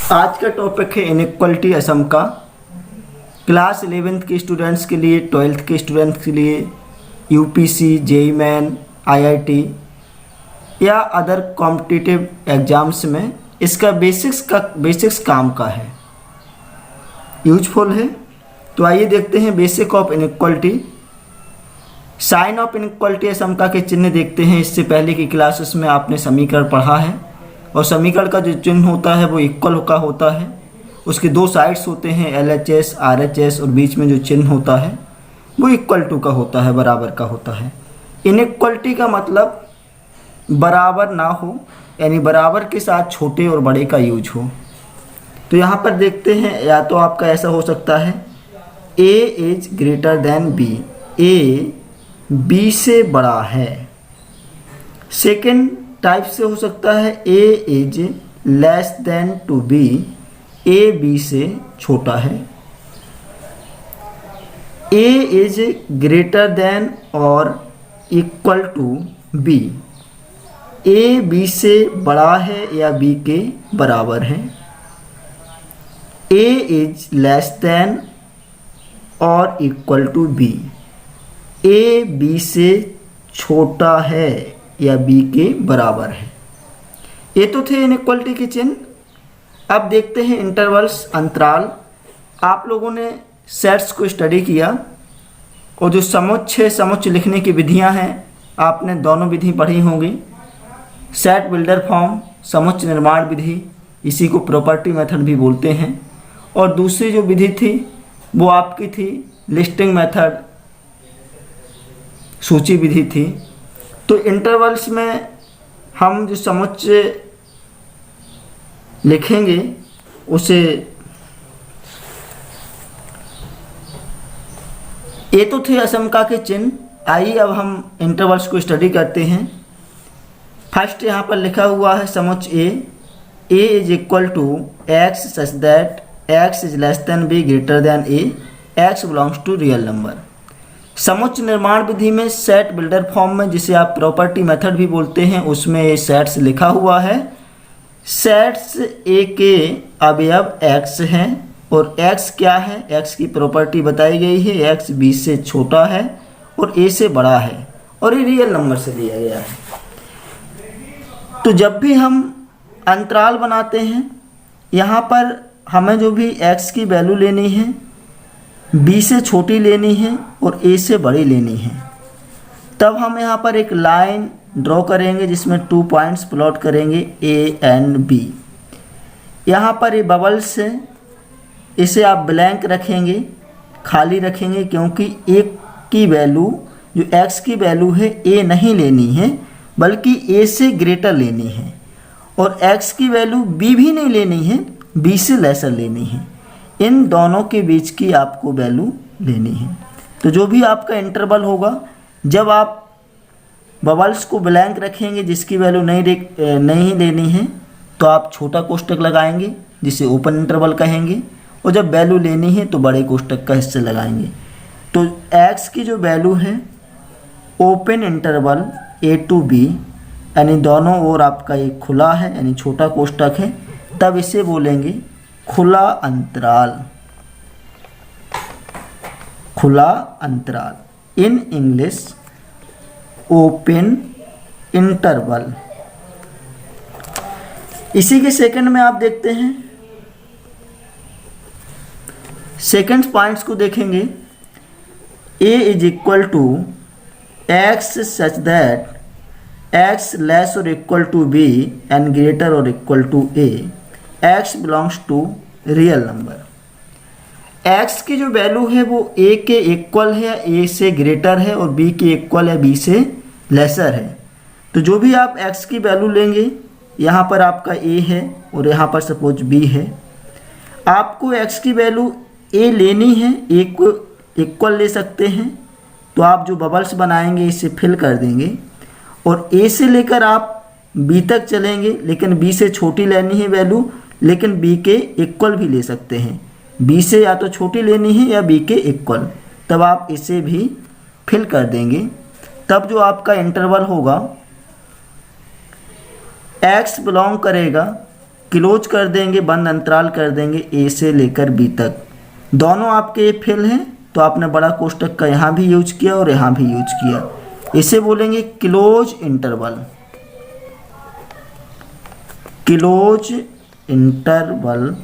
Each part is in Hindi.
आज का टॉपिक है इनइक्वालिटी असम का। क्लास 11th के स्टूडेंट्स के लिए, 12th के स्टूडेंट्स के लिए, यूपीसी, जेईई मेन, आईआईटी या अदर कॉम्पिटिटिव एग्जाम्स में इसका बेसिक्स काम का है, यूजफुल है। तो आइए देखते हैं basic of inequality. Sign of inequality असमता के चिन्ह देखते हैं। इससे पहले की क्लासेस में आपने समीकरण पढ़ा है और समीकरण का जो चिन्ह होता है वो इक्वल का होता है। उसके दो साइड्स होते हैं, LHS, RHS, और बीच में जो चिन्ह होता है वो इक्वल टू का होता है, बराबर का होता है। इनइक्वालिटी का मतलब बराबर ना हो, यानी बराबर के साथ छोटे और बड़े का यूज हो। तो यहाँ पर देखते हैं, या तो आपका ऐसा हो सकता है A is greater then B, A B से बड़ा है। सेकेंड टाइप से हो सकता है A is less than to B, A B से छोटा है। A इज ग्रेटर देन और equal to B, A B से बड़ा है या B के बराबर है। A इज लेस देन और equal to B, A B से छोटा है या B के बराबर है। ये तो थे इनइक्वालिटी के चिन्ह। अब देखते हैं इंटरवल्स, अंतराल। आप लोगों ने सेट्स को स्टडी किया और जो समुच्चय लिखने की विधियां हैं, आपने दोनों विधि पढ़ी होंगी। सेट बिल्डर फॉर्म, समुच्चय निर्माण विधि, इसी को प्रॉपर्टी मेथड भी बोलते हैं। और दूसरी जो विधि थी वो आपकी थी लिस्टिंग मेथड, सूची विधि थी। तो इंटरवल्स में हम जो समुच्चय लिखेंगे उसे, ये तो थे असमका के चिन्ह। आइए अब हम इंटरवल्स को स्टडी करते हैं। फर्स्ट यहाँ पर लिखा हुआ है समुच्चय A is equal to x such that x is less than b greater than a, x belongs to real number. समुच्चय निर्माण विधि में सेट बिल्डर फॉर्म में, जिसे आप प्रॉपर्टी मेथड भी बोलते हैं, उसमें ये सेट्स लिखा हुआ है। सेट्स A के अवयव x हैं और x क्या है, x की प्रॉपर्टी बताई गई है, x b से छोटा है और a से बड़ा है और ये रियल नंबर से दिया गया है। तो जब भी हम अंतराल बनाते हैं, यहाँ पर हमें जो भी x की वैल्यू लेनी है b से छोटी लेनी है और a से बड़ी लेनी है। तब हम यहाँ पर एक लाइन ड्रॉ करेंगे जिसमें 2 पॉइंट्स प्लॉट करेंगे A एंड B। यहाँ पर ये बबल्स है, इसे आप ब्लैंक रखेंगे, खाली रखेंगे, क्योंकि a की वैल्यू, जो x की वैल्यू है, a नहीं लेनी है बल्कि a से ग्रेटर लेनी है, और x की वैल्यू b भी नहीं लेनी है, b से लेसर लेनी है। इन दोनों के बीच की आपको वैल्यू लेनी है। तो जो भी आपका इंटरवल होगा, जब आप बबल्स को ब्लैंक रखेंगे जिसकी वैल्यू नहीं लेनी है, तो आप छोटा कोष्टक लगाएंगे जिसे ओपन इंटरवल कहेंगे, और जब वैल्यू लेनी है तो बड़े कोष्टक का हिस्सा लगाएंगे। तो x की जो वैल्यू है open interval A to B, यानी दोनों ओर आपका एक खुला है यानी छोटा कोष्टक है, तब इसे बोलेंगे खुला अंतराल। खुला अंतराल, इन इंग्लिश ओपन इंटरवल। इसी के सेकंड में आप देखते हैं, सेकंड पॉइंट्स को देखेंगे। A is equal to x such that x less or equal to b and greater or equal to a, x belongs to real number. x की जो वैल्यू है वो a के इक्वल है या a से ग्रेटर है, और b के इक्वल है b से लेसर है। तो जो भी आप x की वैल्यू लेंगे, यहाँ पर आपका a है और यहाँ पर सपोज b है, आपको x की वैल्यू a लेनी है, a को इक्वल ले सकते हैं। तो आप जो बबल्स बनाएंगे इसे फिल कर देंगे और a से लेकर आप b तक चलेंगे, लेकिन b से छोटी लेनी है वैल्यू, लेकिन b के इक्वल भी ले सकते हैं। b से या तो छोटी लेनी है या b के इक्वल, तब आप इसे भी फिल कर देंगे। तब जो आपका इंटरवल होगा x बिलोंग करेगा क्लोज कर देंगे, बंद अंतराल कर देंगे ए से लेकर बी तक। दोनों आपके फेल हैं तो आपने बड़ा कोष्टक का यहाँ भी यूज किया और यहाँ भी यूज किया। इसे बोलेंगे क्लोज इंटरवल। क्लोज इंटरवल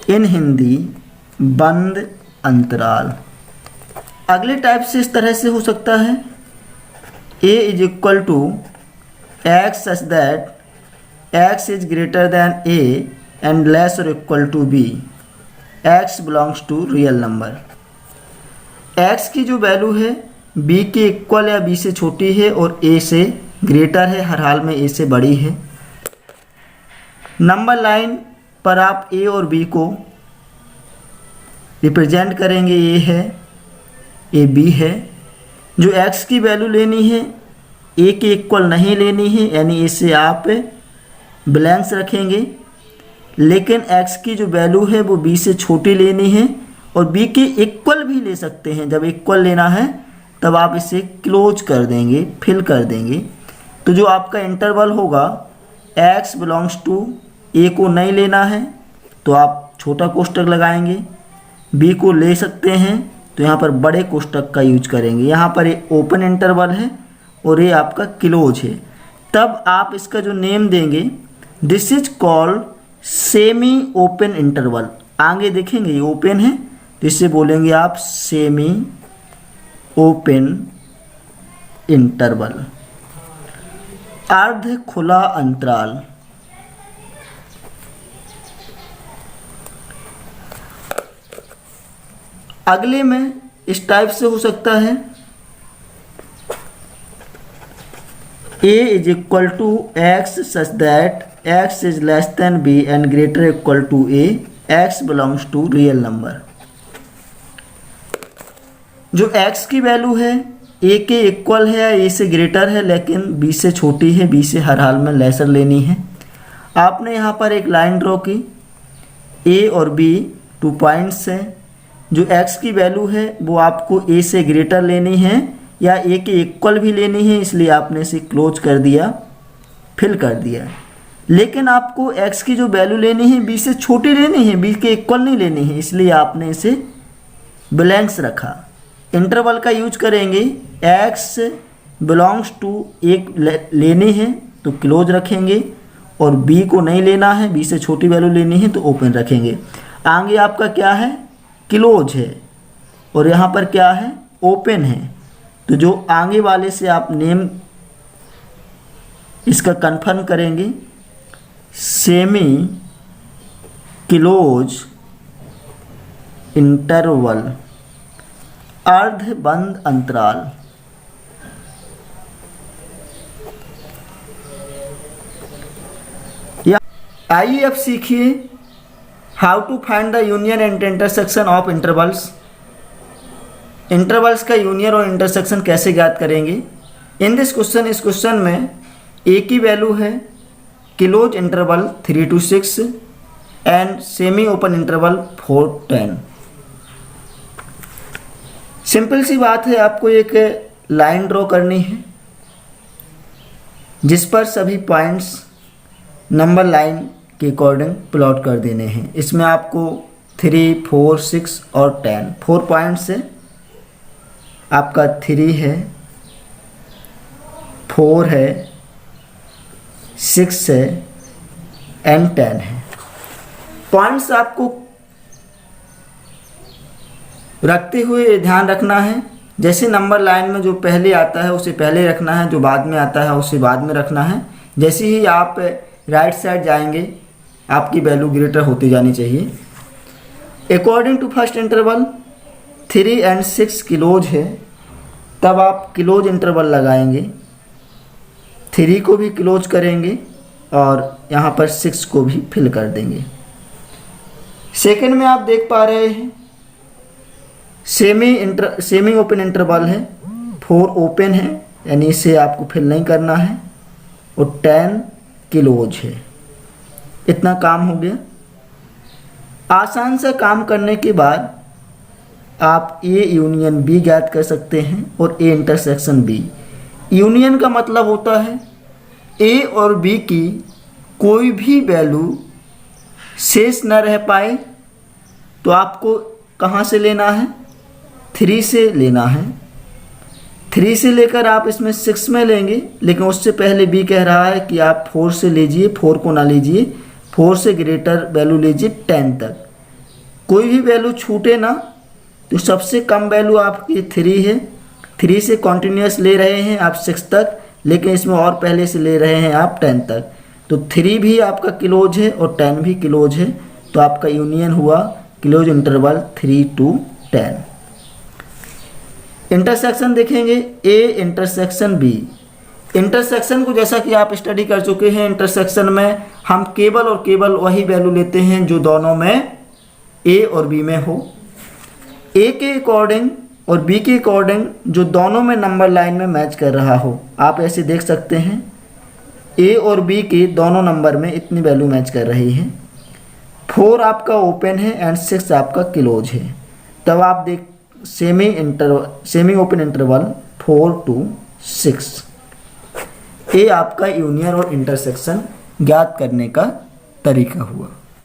इन हिंदी बंद अंतराल। अगले टाइप से इस तरह से हो सकता है, a is equal to x such that x is greater than a and less or equal to b, x belongs to real number. x की जो वैल्यू है b के इक्वल या b से छोटी है और a से ग्रेटर है, हर हाल में a से बड़ी है। नंबर लाइन पर आप a और b को रिप्रेजेंट करेंगे, ये है ए बी है। जो x की वैल्यू लेनी है a के इक्वल नहीं लेनी है, यानी इसे आप ब्लैंक्स रखेंगे, लेकिन x की जो वैल्यू है वो b से छोटी लेनी है और b के इक्वल भी ले सकते हैं। जब इक्वल लेना है तब आप इसे क्लोज कर देंगे, फिल कर देंगे। तो जो आपका इंटरवल होगा x बिलोंग्स टू a को नहीं लेना है तो आप छोटा कोष्टक लगाएंगे, b को ले सकते हैं तो यहाँ पर बड़े कोष्टक का यूज करेंगे। यहाँ पर ये ओपन इंटरवल है और ये आपका क्लोज है। तब आप इसका जो नेम देंगे, this is called semi open interval. आगे देखेंगे ये ओपन है तो इसे बोलेंगे आप सेमी ओपन इंटरवल। अर्ध खुला अंतराल। अगले में इस टाइप से हो सकता है, a is equal to x such that x is less than b and greater equal to a, x belongs to real number. जो x की वैल्यू है a के इक्वल है या a से ग्रेटर है, लेकिन b से छोटी है, b से हर हाल में लेसर लेनी है। आपने यहाँ पर एक लाइन ड्रॉ की, a और b 2 पॉइंट्स हैं। जो x की वैल्यू है वो आपको a से ग्रेटर लेनी है या a के इक्वल भी लेनी है, इसलिए आपने इसे क्लोज कर दिया, फिल कर दिया। लेकिन आपको x की जो वैल्यू लेनी है b से छोटी लेनी है, b के इक्वल नहीं लेनी है, इसलिए आपने इसे ब्लैंक्स रखा। इंटरवल का यूज करेंगे, x बिलोंग्स टू एक लेनी है तो क्लोज रखेंगे और b को नहीं लेना है, b से छोटी वैल्यू लेनी है तो ओपन रखेंगे। आगे आपका क्या है, क्लोज है और यहाँ पर क्या है, ओपन है। तो जो आगे वाले से आप नेम इसका कंफर्म करेंगे, सेमी क्लोज इंटरवल, अर्ध बंद अंतराल। आइए अब सीखिए how to find the union and intersection of intervals. Intervals का यूनियन और इंटरसेक्शन कैसे ज्ञात करेंगे। इन दिस क्वेश्चन, इस क्वेश्चन में a की वैल्यू है close interval 3 to 6 and semi open interval 4 to 10। Simple सी बात है, आपको एक लाइन ड्रॉ करनी है जिस पर सभी पॉइंट्स नंबर लाइन के अकॉर्डिंग प्लॉट कर देने हैं। इसमें आपको 3, 4, 6 और 10 4 पॉइंट्स है। आपका 3 है, 4 है, 6 है एंड 10 है। पॉइंट्स आपको रखते हुए ध्यान रखना है, जैसे नंबर लाइन में जो पहले आता है उसे पहले रखना है, जो बाद में आता है उसे बाद में रखना है। जैसे ही आप राइट साइड जाएंगे आपकी वैल्यू ग्रेटर होती जानी चाहिए। According to first interval 3 and 6 close है, तब आप क्लोज इंटरवल लगाएंगे, 3 को भी क्लोज करेंगे और यहाँ पर 6 को भी फिल कर देंगे। सेकंड में आप देख पा रहे हैं सेमी ओपन इंटरवल है, 4 ओपन है यानी इसे आपको फिल नहीं करना है और 10 क्लोज है। इतना काम हो गया। आसान सा काम करने के बाद आप ए यूनियन बी ज्ञात कर सकते हैं और ए इंटरसेक्शन बी। यूनियन का मतलब होता है ए और बी की कोई भी वैल्यू शेष न रह पाए तो आपको कहाँ से लेना है, 3 से लेना है। 3 से लेकर आप इसमें 6 में लेंगे, लेकिन उससे पहले बी कह रहा है कि आप 4 से लीजिए, 4 को ना लीजिए, 4 से ग्रेटर वैल्यू लीजिए 10 तक। कोई भी वैल्यू छूटे ना, तो सबसे कम वैल्यू आपकी 3 है। 3 से कॉन्टिन्यूस ले रहे हैं आप 6 तक, लेकिन इसमें और पहले से ले रहे हैं आप 10 तक। तो 3 भी आपका क्लोज है और 10 भी क्लोज है, तो आपका यूनियन हुआ क्लोज इंटरवल 3 to 10। इंटरसेक्शन देखेंगे, ए इंटरसेक्शन बी। इंटरसेक्शन को जैसा कि आप स्टडी कर चुके हैं, इंटरसेक्शन में हम केवल और केवल वही वैल्यू लेते हैं जो दोनों में ए और बी में हो। ए के अकॉर्डिंग और बी के अकॉर्डिंग जो दोनों में नंबर लाइन में मैच कर रहा हो। आप ऐसे देख सकते हैं, ए और बी के दोनों नंबर में इतनी वैल्यू मैच कर रही है। 4 आपका ओपन है एंड 6 आपका क्लोज है। तब आप देख सेमी ओपन इंटरवल 4 to 6। ये आपका यूनियन और इंटरसेक्शन ज्ञात करने का तरीका हुआ।